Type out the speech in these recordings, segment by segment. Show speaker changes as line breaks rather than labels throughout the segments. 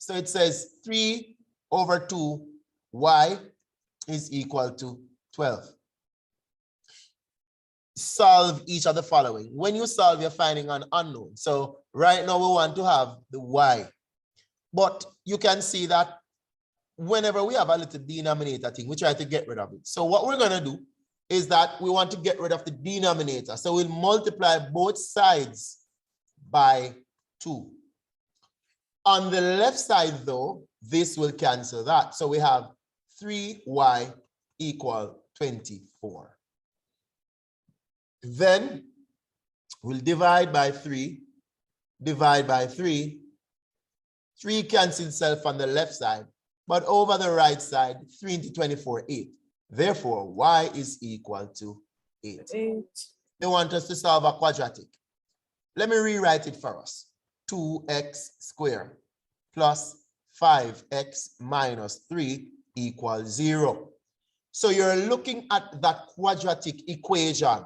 So it says 3 over 2, y is equal to 12. Solve each of the following. When you solve, you're finding an unknown. So right now we want to have the y. But you can see that whenever we have a little denominator thing, we try to get rid of it. So what we're going to do is that we want to get rid of the denominator. So we'll multiply both sides by 2. On the left side, though, this will cancel that. So we have 3y equal 24. Then we'll divide by 3, divide by 3. 3 cancels itself on the left side, but over the right side, 3 into 24, 8. Therefore, y is equal to 8. They want us to solve a quadratic. Let me rewrite it for us. 2x squared plus 5x minus 3 equals 0. So you're looking at that quadratic equation.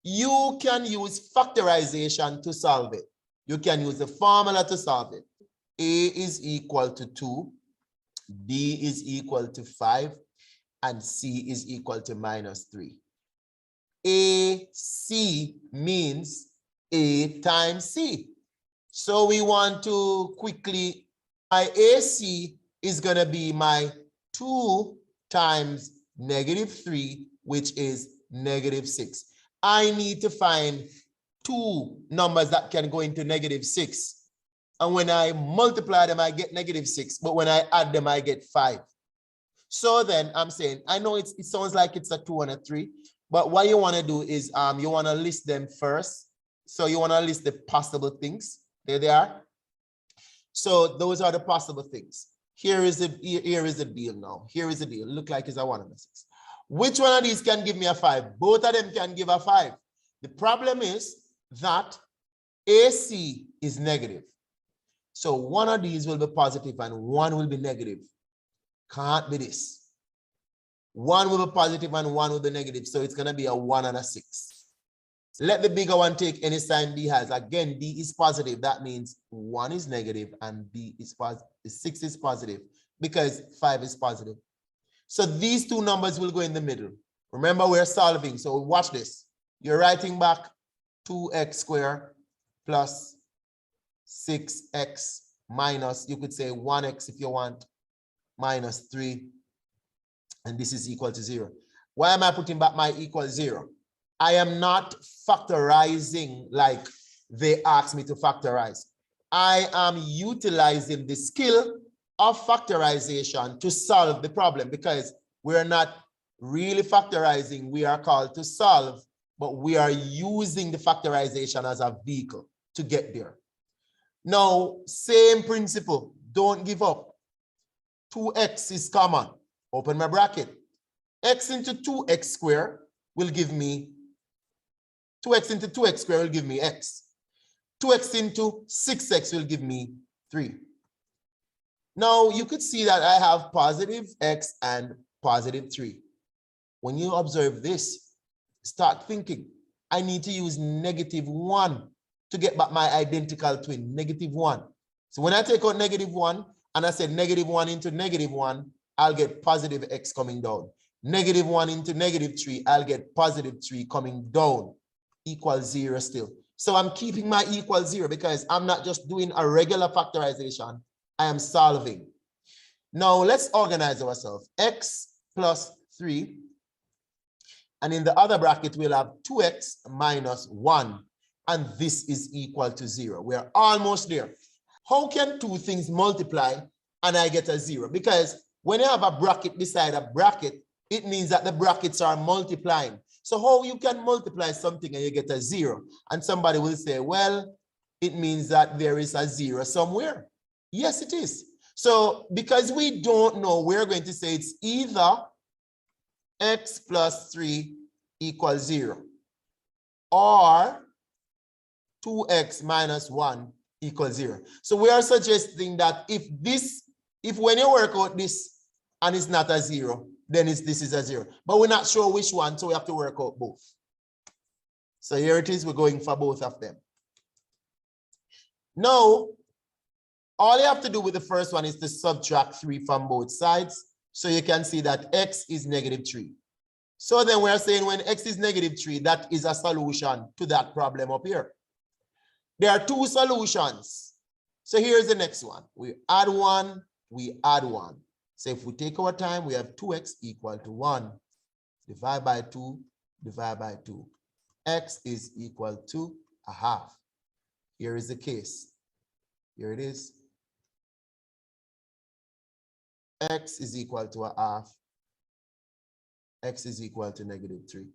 You can use factorization to solve it. You can use the formula to solve it. A is equal to 2, B is equal to 5, and C is equal to minus 3. AC means A times C. So we want to quickly, my AC is going to be my 2 times -3, which is -6. I need to find 2 numbers that can go into -6. And when I multiply them, I get -6. But when I add them, I get 5. So then I'm saying, I know it sounds like it's a 2 and a 3, but what you want to do is you want to list them first. So you want to list the possible things. There they are. So those are the possible things. Here is the deal now. Here is the deal. Look like it's a 1 and a 6. Which one of these can give me a 5? Both of them can give a 5. The problem is that AC is negative. So one of these will be positive and one will be negative. Can't be this. One will be positive and one will be negative. So it's going to be a 1 and a 6. Let the bigger one take any sign D has. Again, D is positive. That means 1 is negative and B is positive. 6 is positive because 5 is positive. So these 2 numbers will go in the middle. Remember, we're solving. So watch this. You're writing back 2x squared plus 6x minus, you could say 1x if you want, minus 3. And this is equal to 0. Why am I putting back my equal 0? I am not factorizing like they asked me to factorize. I am utilizing the skill of factorization to solve the problem, because we're not really factorizing. We are called to solve, but we are using the factorization as a vehicle to get there. Now, same principle, don't give up. 2x is common. Open my bracket. X into 2x squared will give me 2x into 2x squared will give me x. 2x into 6x will give me 3. Now, you could see that I have positive x and positive 3. When you observe this, start thinking, I need to use -1 to get back my identical twin, -1. So when I take out -1 and I say -1 into -1, I'll get positive x coming down. -1 into -3, I'll get positive 3 coming down, equals 0 still. So I'm keeping my equal 0 because I'm not just doing a regular factorization, I am solving. Now let's organize ourselves. X plus 3. And in the other bracket, we'll have 2x minus 1. And this is equal to 0. We're almost there. How can 2 things multiply and I get a 0? Because when you have a bracket beside a bracket, it means that the brackets are multiplying. So how you can multiply something and you get a 0? And somebody will say, well, it means that there is a 0 somewhere. Yes, it is. So because we don't know, we're going to say it's either x plus 3 equals 0 or 2x minus 1 equals 0. So we are suggesting that if when you work out this and it's not a 0, then this is a 0. But we're not sure which one, so we have to work out both. So here it is, we're going for both of them. Now, all you have to do with the first one is to subtract 3 from both sides. So you can see that x is -3. So then we're saying when x is -3, that is a solution to that problem up here. There are 2 solutions. So here's the next one. We add 1, we add 1. So if we take our time, we have 2x equal to 1. Divide by 2, divide by 2. X is equal to 1/2. Here is the case. Here it is. X is equal to 1/2. X is equal to -3.